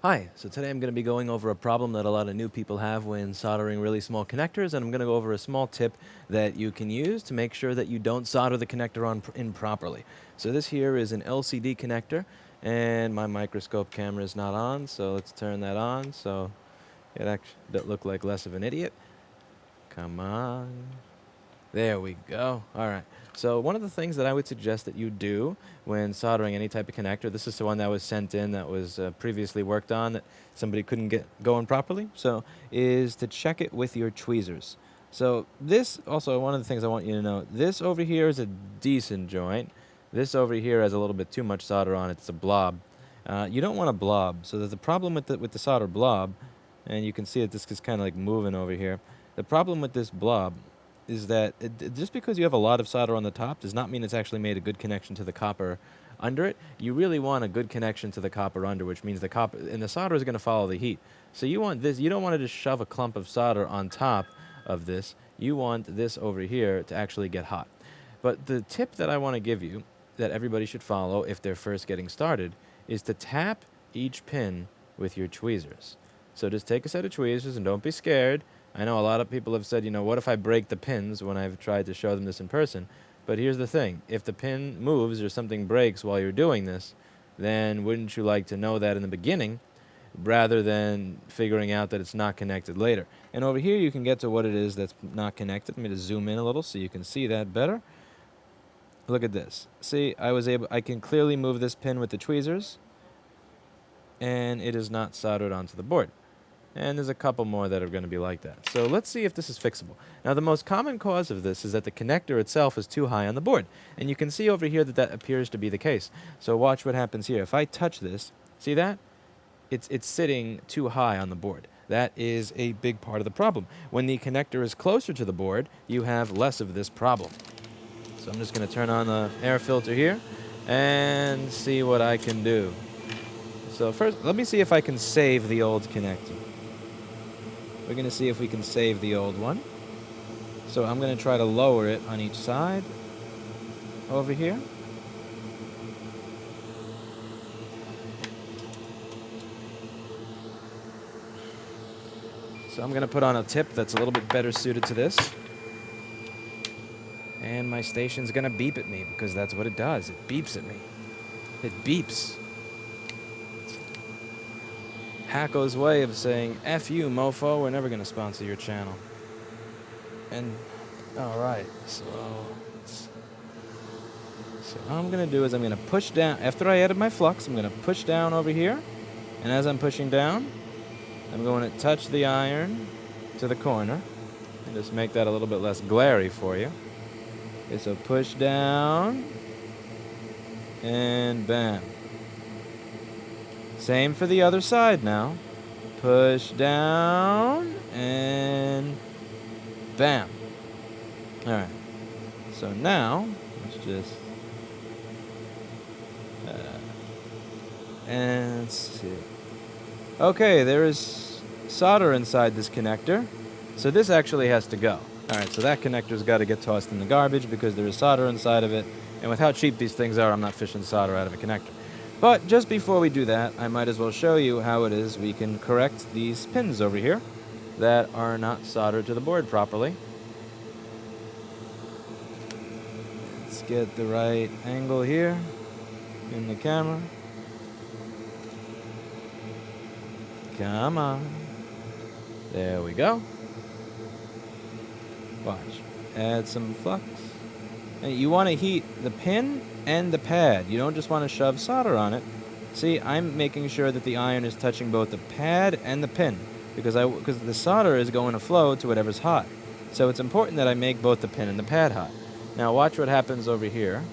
Hi, so today I'm going to be going over a problem that a lot of new people have when soldering really small connectors, and I'm going to go over a small tip that you can use to make sure that you don't solder the connector in properly. So this here is an LCD connector, and my microscope camera is not on, so let's turn that on so it actually look like less of an idiot. Come on. There we go. All right. So one of the things that I would suggest that you do when soldering any type of connector, this is the one that was sent in that was previously worked on that somebody couldn't get going properly, so is to check it with your tweezers. So this, also one of the things I want you to know, this over here is a decent joint. This over here has a little bit too much solder on it. It's a blob. You don't want a blob. So there's a problem with the solder blob, and you can see that this is kind of like moving over here. The problem with this blob is that just because you have a lot of solder on the top does not mean it's actually made a good connection to the copper under it. You really want a good connection to the copper under, which means the copper and the solder is going to follow the heat. So you want this. You don't want to just shove a clump of solder on top of this. You want this over here to actually get hot. But the tip that I want to give you that everybody should follow if they're first getting started is to tap each pin with your tweezers. So just take a set of tweezers and don't be scared. I know a lot of people have said, what if I break the pins when I've tried to show them this in person? But here's the thing. If the pin moves or something breaks while you're doing this, then wouldn't you like to know that in the beginning rather than figuring out that it's not connected later? And over here you can get to what it is that's not connected. Let me just zoom in a little so you can see that better. Look at this. See, I can clearly move this pin with the tweezers, and it is not soldered onto the board. And there's a couple more that are going to be like that. So let's see if this is fixable. Now, the most common cause of this is that the connector itself is too high on the board. And you can see over here that that appears to be the case. So watch what happens here. If I touch this, see that? It's sitting too high on the board. That is a big part of the problem. When the connector is closer to the board, you have less of this problem. So I'm just going to turn on the air filter here and see what I can do. So first, let me see if I can save the old connector. We're going to see if we can save the old one. So I'm going to try to lower it on each side over here. So I'm going to put on a tip that's a little bit better suited to this. And my station's going to beep at me because that's what it does. It beeps at me. It beeps. HAKKO's way of saying, F you, mofo, we're never going to sponsor your channel. And, alright, so what I'm going to do is I'm going to push down, after I added my flux, I'm going to push down over here, and as I'm pushing down, I'm going to touch the iron to the corner, and just make that a little bit less glary for you. Okay, so push down, and bam. Same for the other side now. Push down and bam. All right. So now, let's just, and let's see. Okay, there is solder inside this connector. So this actually has to go. All right, so that connector's got to get tossed in the garbage because there is solder inside of it. And with how cheap these things are, I'm not fishing solder out of a connector. But just before we do that, I might as well show you how it is we can correct these pins over here that are not soldered to the board properly. Let's get the right angle here in the camera. Come on. There we go. Watch. Add some flux. And you want to heat the pin and the pad. You don't just want to shove solder on it. See, I'm making sure that the iron is touching both the pad and the pin because the solder is going to flow to whatever's hot. So it's important that I make both the pin and the pad hot. Now watch what happens over here.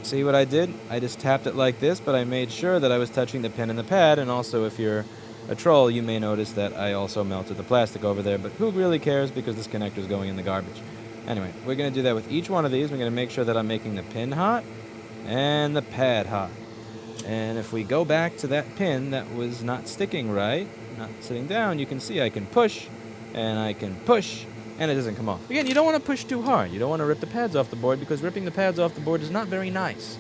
See what I did? I just tapped it like this, but I made sure that I was touching the pin and the pad, and also if you're a troll, you may notice that I also melted the plastic over there, but who really cares because this connector is going in the garbage. Anyway, we're going to do that with each one of these. We're going to make sure that I'm making the pin hot and the pad hot. And if we go back to that pin that was not sticking right, not sitting down, you can see I can push, and I can push, and it doesn't come off. Again, you don't want to push too hard. You don't want to rip the pads off the board because ripping the pads off the board is not very nice.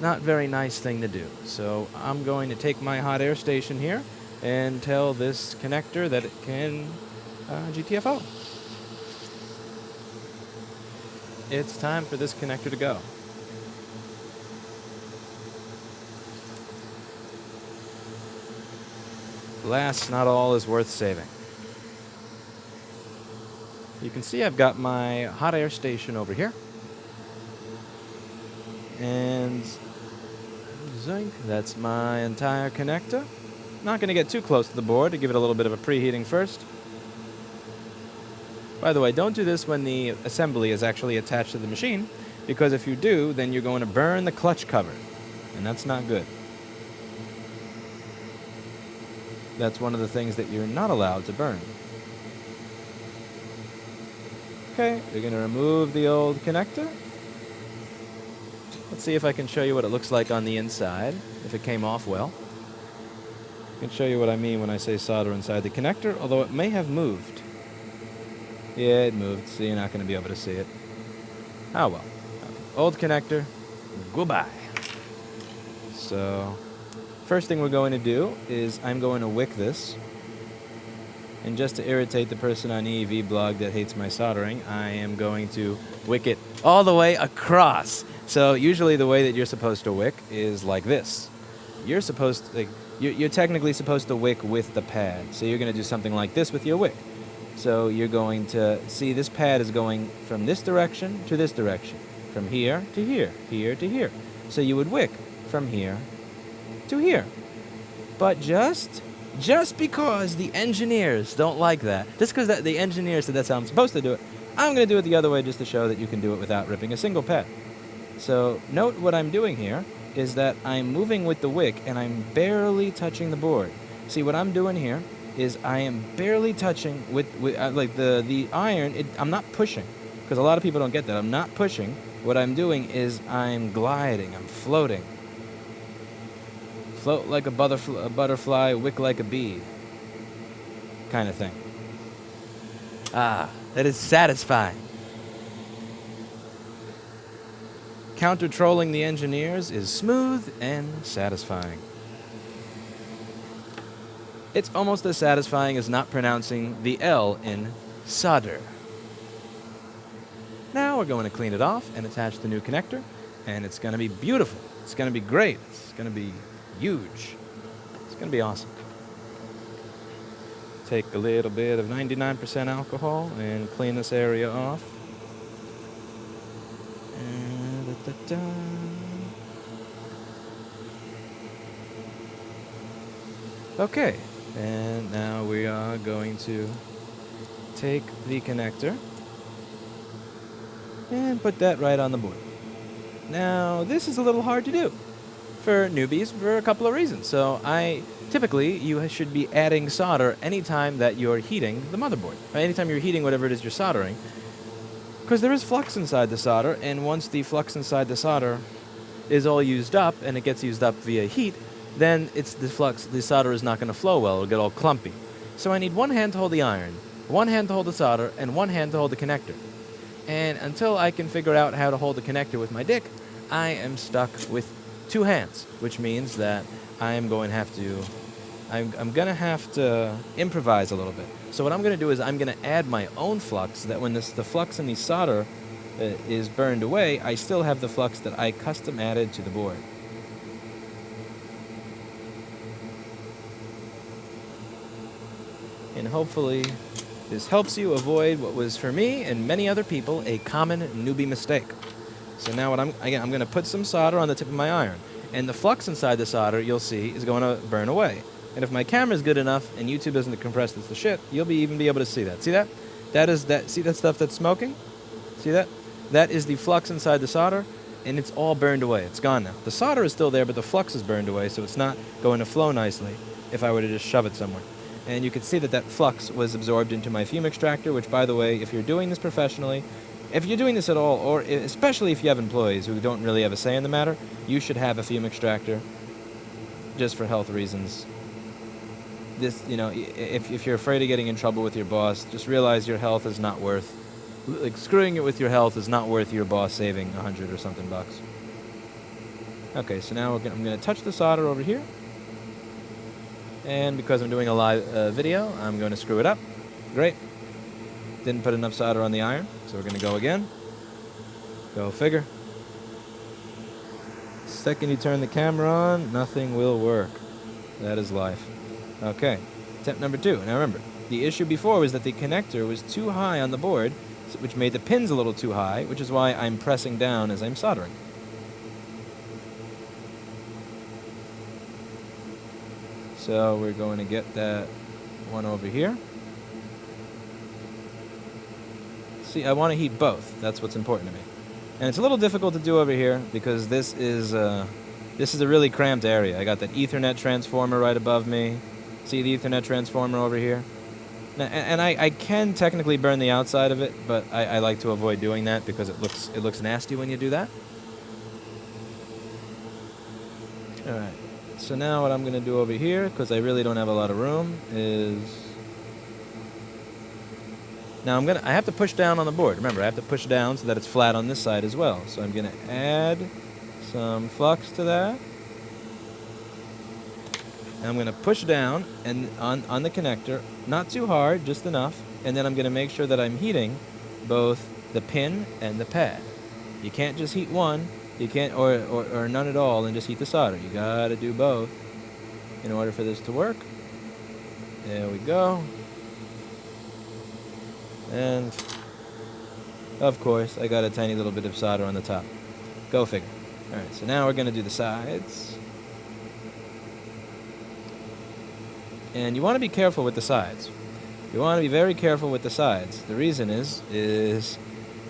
it's not a very nice thing to do. So I'm going to take my hot air station here and tell this connector that it can GTFO. It's time for this connector to go. Last, not all is worth saving. You can see I've got my hot air station over here. And zinc, that's my entire connector. Not going to get too close to the board to give it a little bit of a preheating first. By the way, don't do this when the assembly is actually attached to the machine, because if you do, then you're going to burn the clutch cover, and that's not good. That's one of the things that you're not allowed to burn. Okay, we're going to remove the old connector. Let's see if I can show you what it looks like on the inside, if it came off well. I can show you what I mean when I say solder inside the connector, although it may have moved. Yeah, it moved, so you're not going to be able to see it. Oh well. Old connector, goodbye. So, first thing we're going to do is I'm going to wick this. And just to irritate the person on EEV blog that hates my soldering, I am going to wick it all the way across. So usually the way that you're supposed to wick is like this. You're supposed to, you're technically supposed to wick with the pad. So you're going to do something like this with your wick. So you're going to see this pad is going from this direction to this direction, from here to here, here to here. So you would wick from here to here. But just because the engineers don't like that, just because the engineers said that's how I'm supposed to do it, I'm going to do it the other way just to show that you can do it without ripping a single pad. So note what I'm doing here is that I'm moving with the wick and I'm barely touching the board. See, what I'm doing here is I am barely touching with like the iron. I'm not pushing, because a lot of people don't get that. I'm not pushing. What I'm doing is I'm gliding. I'm floating. Float like a butterfly, wick like a bee, kind of thing. Ah, that is satisfying. Counter-trolling the engineers is smooth and satisfying. It's almost as satisfying as not pronouncing the L in solder. Now we're going to clean it off and attach the new connector, and it's going to be beautiful. It's going to be great. It's going to be huge. It's going to be awesome. Take a little bit of 99% alcohol and clean this area off. Okay, and now we are going to take the connector and put that right on the board. Now, this is a little hard to do for newbies for a couple of reasons. So typically, you should be adding solder anytime that you're heating the motherboard, right? Anytime you're heating whatever it is you're soldering, because there is flux inside the solder, and once the flux inside the solder is all used up, and it gets used up via heat, then the solder is not going to flow well. It'll get all clumpy. So I need one hand to hold the iron, one hand to hold the solder, and one hand to hold the connector. And until I can figure out how to hold the connector with my dick, I am stuck with two hands, which means that I'm going to have to improvise a little bit. So what I'm going to do is I'm going to add my own flux, so that when the flux in the solder is burned away, I still have the flux that I custom added to the board. And hopefully this helps you avoid what was, for me and many other people, a common newbie mistake. So now what I'm going to put some solder on the tip of my iron. And the flux inside the solder, you'll see, is going to burn away. And if my camera's good enough and YouTube isn't compressed as the shit, you'll even be able to see that. See that? See that stuff that's smoking? See that? That is the flux inside the solder, and it's all burned away. It's gone now. The solder is still there, but the flux is burned away, so it's not going to flow nicely if I were to just shove it somewhere. And you can see that flux was absorbed into my fume extractor, which, by the way, if you're doing this professionally, if you're doing this at all, or especially if you have employees who don't really have a say in the matter, you should have a fume extractor just for health reasons. This, if you're afraid of getting in trouble with your boss, just realize your health is not worth, screwing it with your health is not worth your boss saving $100 or something bucks. Okay, so now I'm going to touch the solder over here. And because I'm doing a live video, I'm going to screw it up. Great. Didn't put enough solder on the iron, so we're going to go again. Go figure. Second you turn the camera on, nothing will work. That is life. Okay, attempt number 2. Now remember, the issue before was that the connector was too high on the board, which made the pins a little too high, which is why I'm pressing down as I'm soldering. So we're going to get that one over here. See, I want to heat both. That's what's important to me. And it's a little difficult to do over here because this is a really cramped area. I got that Ethernet transformer right above me. See the Ethernet transformer over here? And I can technically burn the outside of it, but I like to avoid doing that because it looks nasty when you do that. All right. So now what I'm going to do over here, because I really don't have a lot of room, is now I have to push down on the board. Remember, I have to push down so that it's flat on this side as well. So I'm going to add some flux to that. And I'm going to push down and on the connector, not too hard, just enough. And then I'm going to make sure that I'm heating both the pin and the pad. You can't just heat one. You can't, or none at all, and just heat the solder. You got to do both in order for this to work. There we go. And, of course, I got a tiny little bit of solder on the top. Go figure. All right, so now we're going to do the sides. And you want to be careful with the sides. You want to be very careful with the sides. The reason is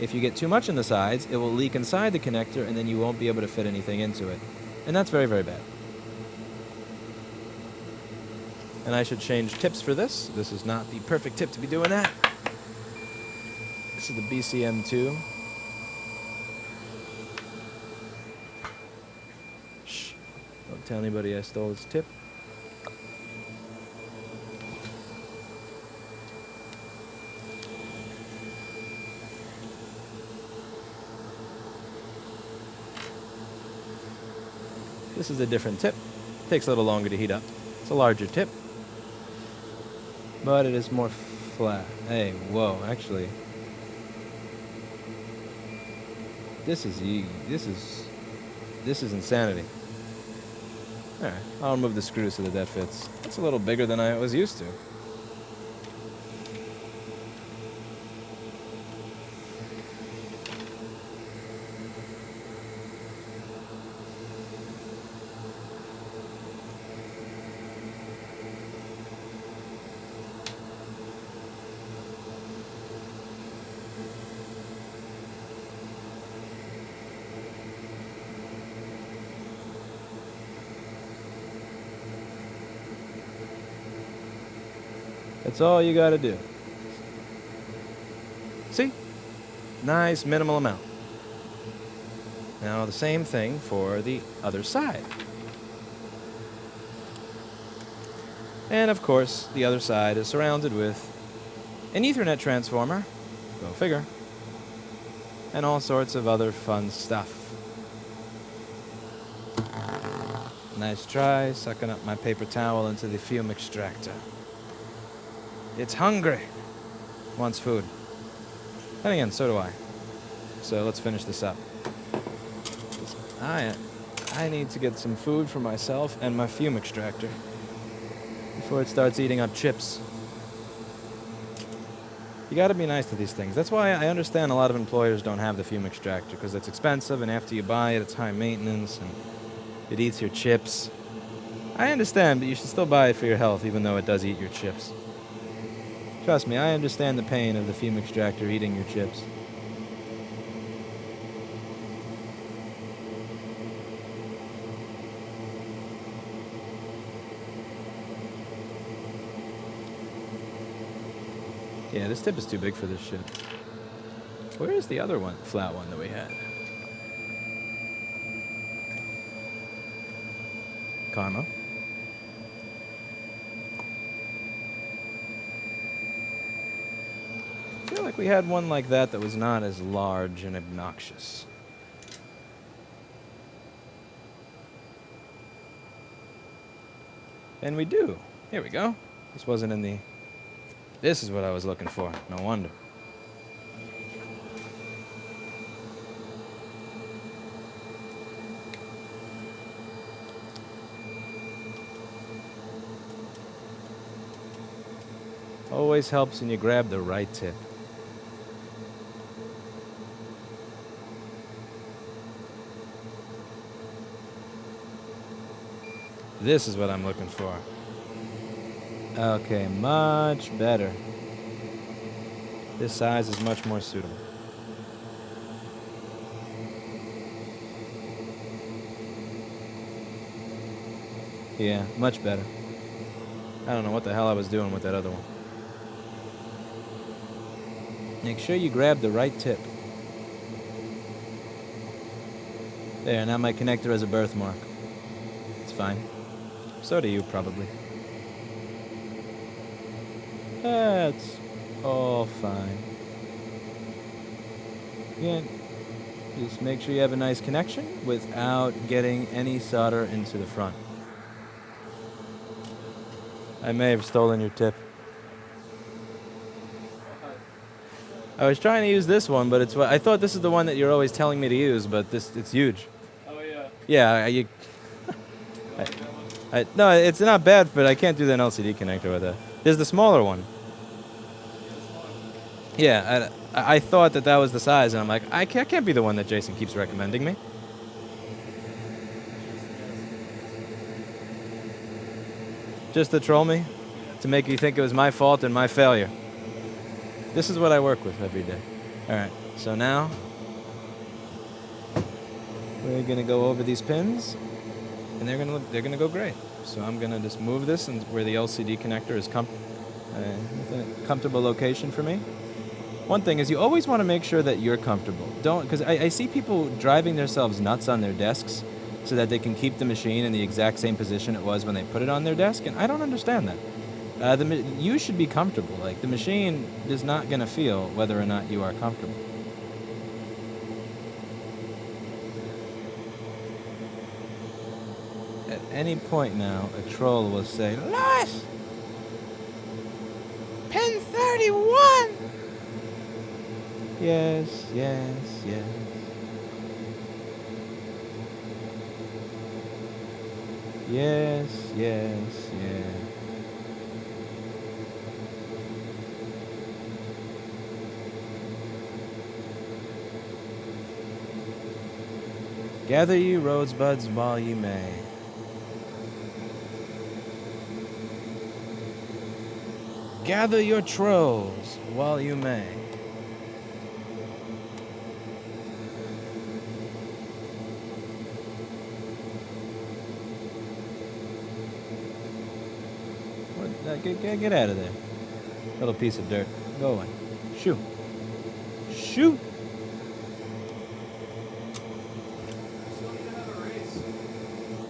if you get too much in the sides, it will leak inside the connector, and then you won't be able to fit anything into it. And that's very, very bad. And I should change tips for this. This is not the perfect tip to be doing that. This is the BCM2. Shh. Don't tell anybody I stole this tip. This is a different tip. Takes a little longer to heat up. It's a larger tip, but it is more flat. Hey, whoa, actually, this is insanity. All right, I'll remove the screw so that fits. It's a little bigger than I was used to. That's all you got to do. See? Nice minimal amount. Now the same thing for the other side. And of course, the other side is surrounded with an Ethernet transformer, go figure, and all sorts of other fun stuff. Nice try, sucking up my paper towel into the fume extractor. It's hungry. Wants food. And again, so do I. So let's finish this up. I need to get some food for myself and my fume extractor before it starts eating up chips. You gotta be nice to these things. That's why I understand a lot of employers don't have the fume extractor, because it's expensive, and after you buy it, it's high maintenance, and it eats your chips. I understand, but you should still buy it for your health, even though it does eat your chips. Trust me, I understand the pain of the fume extractor eating your chips. Yeah, this tip is too big for this shit. Where is the other one, flat one that we had? Karma. I feel like we had one like that was not as large and obnoxious. And we do. Here we go. This wasn't in the... This is what I was looking for. No wonder. Always helps when you grab the right tip. This is what I'm looking for. Okay, much better. This size is much more suitable. Yeah, much better. I don't know what the hell I was doing with that other one. Make sure you grab the right tip. There, now my connector has a birthmark. It's fine. So do you, probably. That's all fine. Yeah, just make sure you have a nice connection without getting any solder into the front. I may have stolen your tip. I was trying to use this one, but I thought this is the one that you're always telling me to use, but it's huge. Oh, yeah. Yeah, no, it's not bad, but I can't do the LCD connector with that. There's the smaller one. Yeah, I thought that was the size, and I'm like, I can't be the one that Jason keeps recommending me. Just to troll me? To make you think it was my fault and my failure. This is what I work with every day. Alright, so now we're gonna go over these pins, and they're gonna go great. So I'm gonna just move this and where the LCD connector is within a comfortable location for me. One thing is you always want to make sure that you're comfortable. Because I see people driving themselves nuts on their desks so that they can keep the machine in the exact same position it was when they put it on their desk, and I don't understand that. You should be comfortable. Like, the machine is not going to feel whether or not you are comfortable. At any point now, a troll will say, "Lois! Pin 31! Yes, yes, yes. Yes, yes, yes. Gather ye rosebuds while ye may. Gather your trolls while you may. Get out of there. Little piece of dirt. Go away. Shoo. Shoo.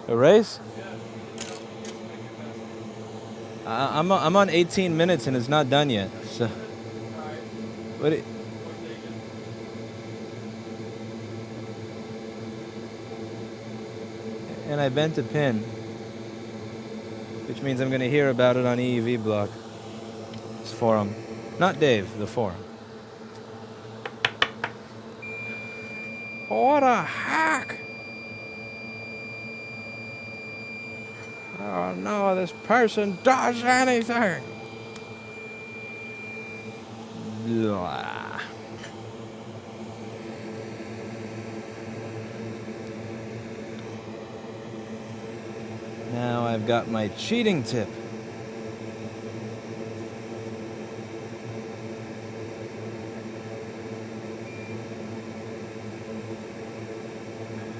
A race? I'm on 18 minutes and it's not done yet. So, what? And I bent a pin, which means I'm going to hear about it on EEV Block. This forum, not Dave, the forum. What a hack! Oh no, this person does anything! Blah. Now I've got my cheating tip.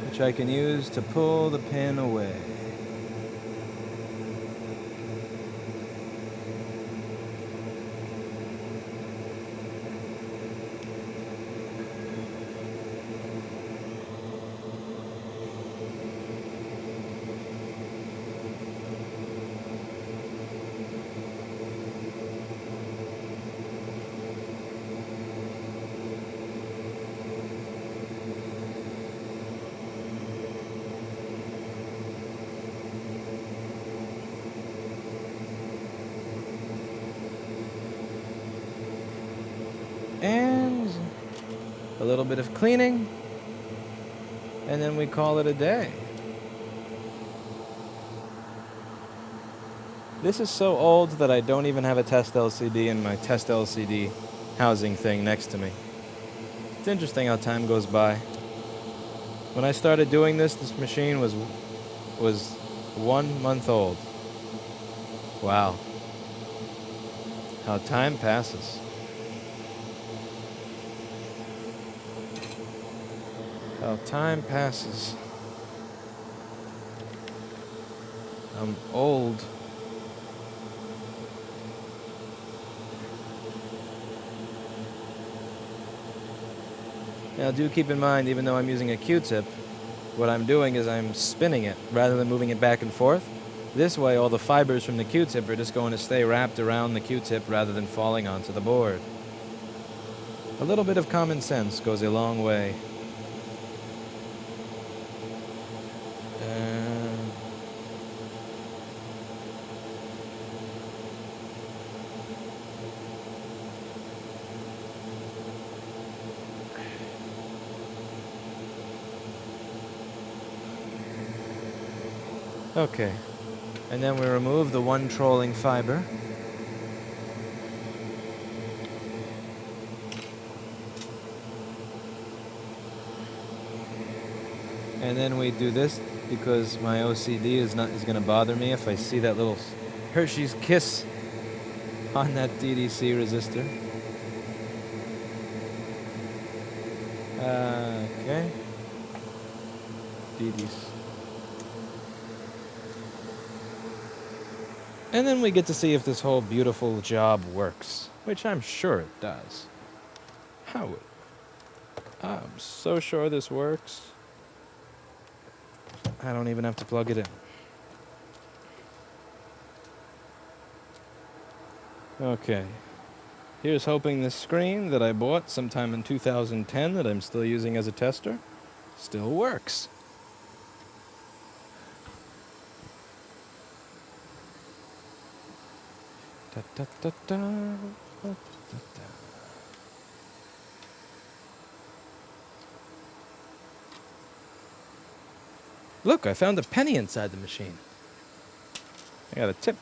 Which I can use to pull the pin away. a little bit of cleaning, and then we call it a day. This is so old that I don't even have a test LCD in my test LCD housing thing next to me. It's interesting how time goes by. When I started doing this, this machine was 1 month old. Wow. How time passes. How time passes. I'm old. Now do keep in mind, even though I'm using a Q-tip, what I'm doing is I'm spinning it rather than moving it back and forth. This way all the fibers from the Q-tip are just going to stay wrapped around the Q-tip rather than falling onto the board. A little bit of common sense goes a long way. Okay, and then we remove the one trolling fiber. And then we do this because my OCD is going to bother me if I see that little Hershey's Kiss on that DDC resistor. Okay. DDC. And then we get to see if this whole beautiful job works, which I'm sure it does. I'm so sure this works. I don't even have to plug it in. Okay. Here's hoping this screen that I bought sometime in 2010 that I'm still using as a tester still works. Da, da, da, da, da, da, da. Look, I found a penny inside the machine. I got a tip.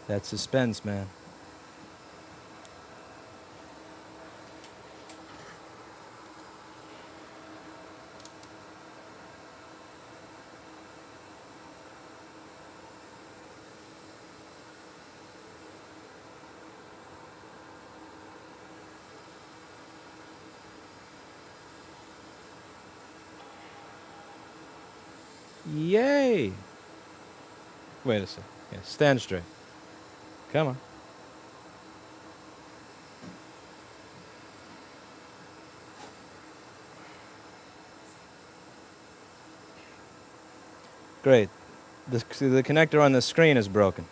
That's suspense, man. Yay! Wait a sec. Yeah, stand straight. Come on. Great. The connector on the screen is broken.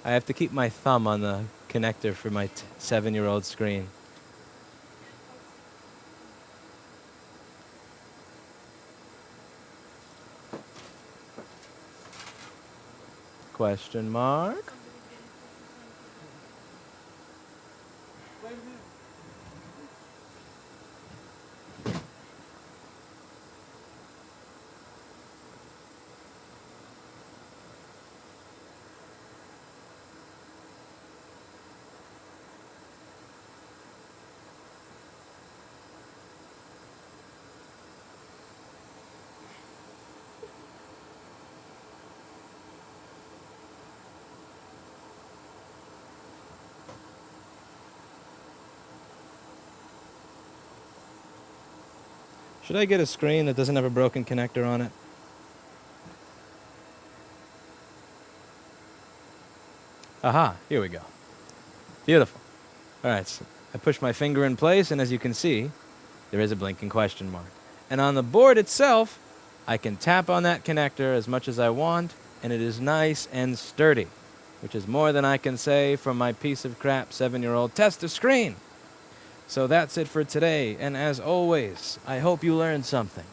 I have to keep my thumb on the connector for my 7-year-old screen. Question mark? Should I get a screen that doesn't have a broken connector on it? Aha, here we go. Beautiful. All right. I push my finger in place, and as you can see, there is a blinking question mark. And on the board itself, I can tap on that connector as much as I want, and it is nice and sturdy, which is more than I can say from my piece of crap 7-year-old tester screen. So that's it for today, and as always, I hope you learned something.